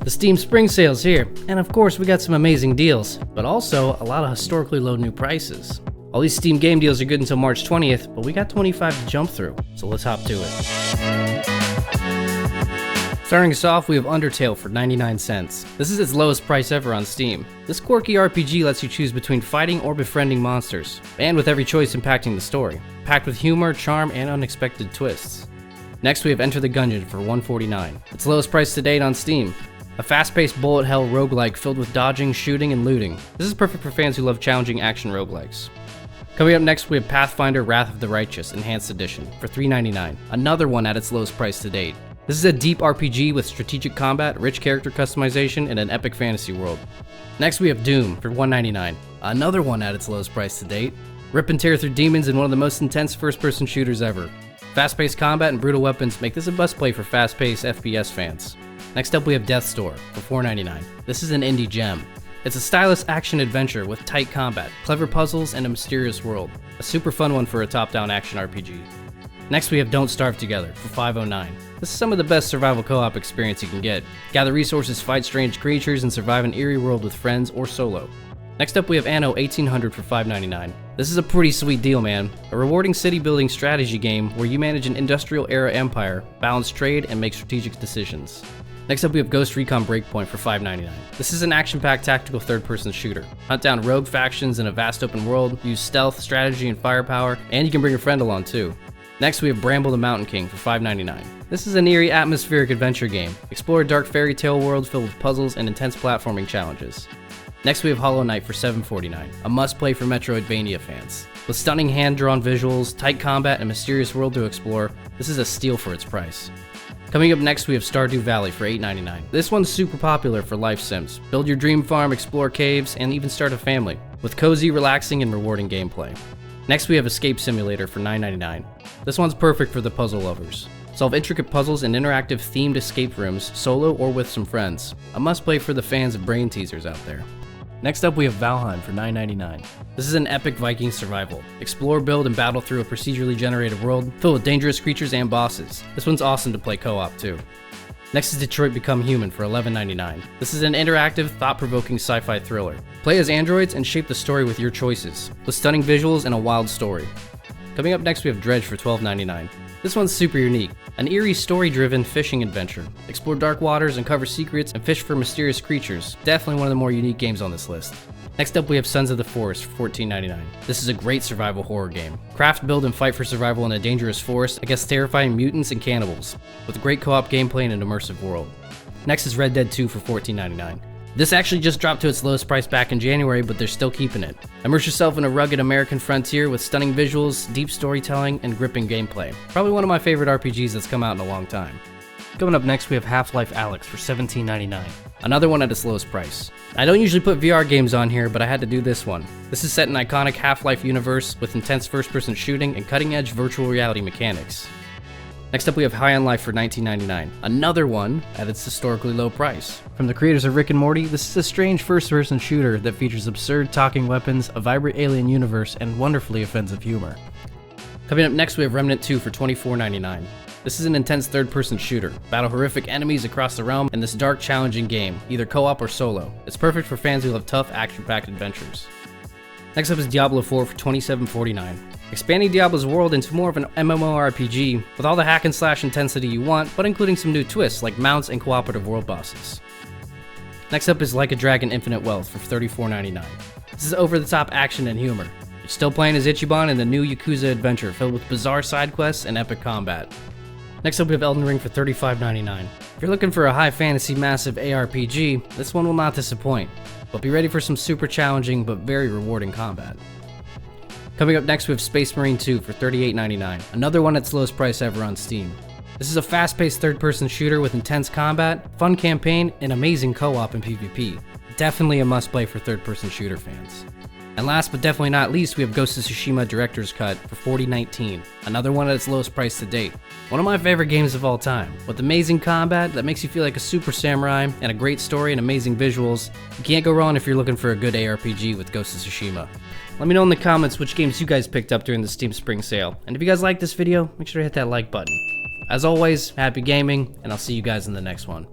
The Steam Spring Sale's here, and of course we got some amazing deals, but also a lot of historically low new prices. All these Steam game deals are good until March 20th, but we got 25 to jump through, so let's hop to it. Starting us off, we have Undertale for 99 cents. This is its lowest price ever on Steam. This quirky RPG lets you choose between fighting or befriending monsters, and with every choice impacting the story, packed with humor, charm, and unexpected twists. Next we have Enter the Gungeon for $1.49. Its lowest price to date on Steam. A fast-paced bullet hell roguelike filled with dodging, shooting, and looting. This is perfect for fans who love challenging action roguelikes. Coming up next, we have Pathfinder Wrath of the Righteous Enhanced Edition for $3.99. Another one at its lowest price to date. This is a deep RPG with strategic combat, rich character customization, and an epic fantasy world. Next, we have Doom for $1.99. Another one at its lowest price to date. Rip and tear through demons in one of the most intense first-person shooters ever. Fast-paced combat and brutal weapons make this a must-play for fast-paced FPS fans. Next up we have Death's Door for $4.99. This is an indie gem. It's a stylish action adventure with tight combat, clever puzzles, and a mysterious world. A super fun one for a top-down action RPG. Next we have Don't Starve Together for $5.09. This is some of the best survival co-op experience you can get. Gather resources, fight strange creatures, and survive an eerie world with friends or solo. Next up we have Anno 1800 for $5.99. This is a pretty sweet deal, man. A rewarding city building strategy game where you manage an industrial era empire, balance trade, and make strategic decisions. Next up we have Ghost Recon Breakpoint for $5.99. This is an action-packed tactical third-person shooter. Hunt down rogue factions in a vast open world, use stealth, strategy, and firepower, and you can bring a friend along too. Next we have Bramble the Mountain King for $5.99. This is an eerie atmospheric adventure game. Explore a dark fairy tale world filled with puzzles and intense platforming challenges. Next we have Hollow Knight for $7.49, a must-play for Metroidvania fans. With stunning hand-drawn visuals, tight combat, and a mysterious world to explore, this is a steal for its price. Coming up next we have Stardew Valley for $8.99. This one's super popular for life sims. Build your dream farm, explore caves, and even start a family, with cozy, relaxing, and rewarding gameplay. Next we have Escape Simulator for $9.99. This one's perfect for the puzzle lovers. Solve intricate puzzles in interactive themed escape rooms, solo or with some friends. A must-play for the fans of brain teasers out there. Next up we have Valheim for $9.99. This is an epic Viking survival. Explore, build, and battle through a procedurally generated world filled with dangerous creatures and bosses. This one's awesome to play co-op too. Next is Detroit Become Human for $11.99. This is an interactive, thought-provoking sci-fi thriller. Play as androids and shape the story with your choices, with stunning visuals and a wild story. Coming up next we have Dredge for $12.99. This one's super unique. An eerie, story-driven fishing adventure. Explore dark waters, uncover secrets, and fish for mysterious creatures. Definitely one of the more unique games on this list. Next up we have Sons of the Forest for $14.99. This is a great survival horror game. Craft, build, and fight for survival in a dangerous forest against terrifying mutants and cannibals, with great co-op gameplay and an immersive world. Next is Red Dead 2 for $14.99. This actually just dropped to its lowest price back in January, but they're still keeping it. Immerse yourself in a rugged American frontier with stunning visuals, deep storytelling, and gripping gameplay. Probably one of my favorite RPGs that's come out in a long time. Coming up next we have Half-Life Alyx for $17.99. Another one at its lowest price. I don't usually put VR games on here, but I had to do this one. This is set in an iconic Half-Life universe with intense first-person shooting and cutting-edge virtual reality mechanics. Next up we have High on Life for $19.99. Another one at its historically low price. From the creators of Rick and Morty, this is a strange first-person shooter that features absurd talking weapons, a vibrant alien universe, and wonderfully offensive humor. Coming up next we have Remnant 2 for $24.99. This is an intense third-person shooter. Battle horrific enemies across the realm in this dark, challenging game, either co-op or solo. It's perfect for fans who love tough, action-packed adventures. Next up is Diablo 4 for $27.49. Expanding Diablo's world into more of an MMORPG with all the hack and slash intensity you want, but including some new twists like mounts and cooperative world bosses. Next up is Like a Dragon Infinite Wealth for $34.99. This is over-the-top action and humor. You're still playing as Ichiban in the new Yakuza adventure filled with bizarre side quests and epic combat. Next up we have Elden Ring for $35.99. If you're looking for a high fantasy massive ARPG, this one will not disappoint, but be ready for some super challenging but very rewarding combat. Coming up next we have Space Marine 2 for $38.99, another one at its lowest price ever on Steam. This is a fast-paced third-person shooter with intense combat, fun campaign, and amazing co-op and PvP. Definitely a must-play for third-person shooter fans. And last but definitely not least, we have Ghost of Tsushima Director's Cut for $40.19, another one at its lowest price to date. One of my favorite games of all time. With amazing combat that makes you feel like a super samurai, and a great story and amazing visuals, you can't go wrong if you're looking for a good ARPG with Ghost of Tsushima. Let me know in the comments which games you guys picked up during the Steam Spring Sale, and if you guys like this video, make sure to hit that like button. As always, happy gaming, and I'll see you guys in the next one.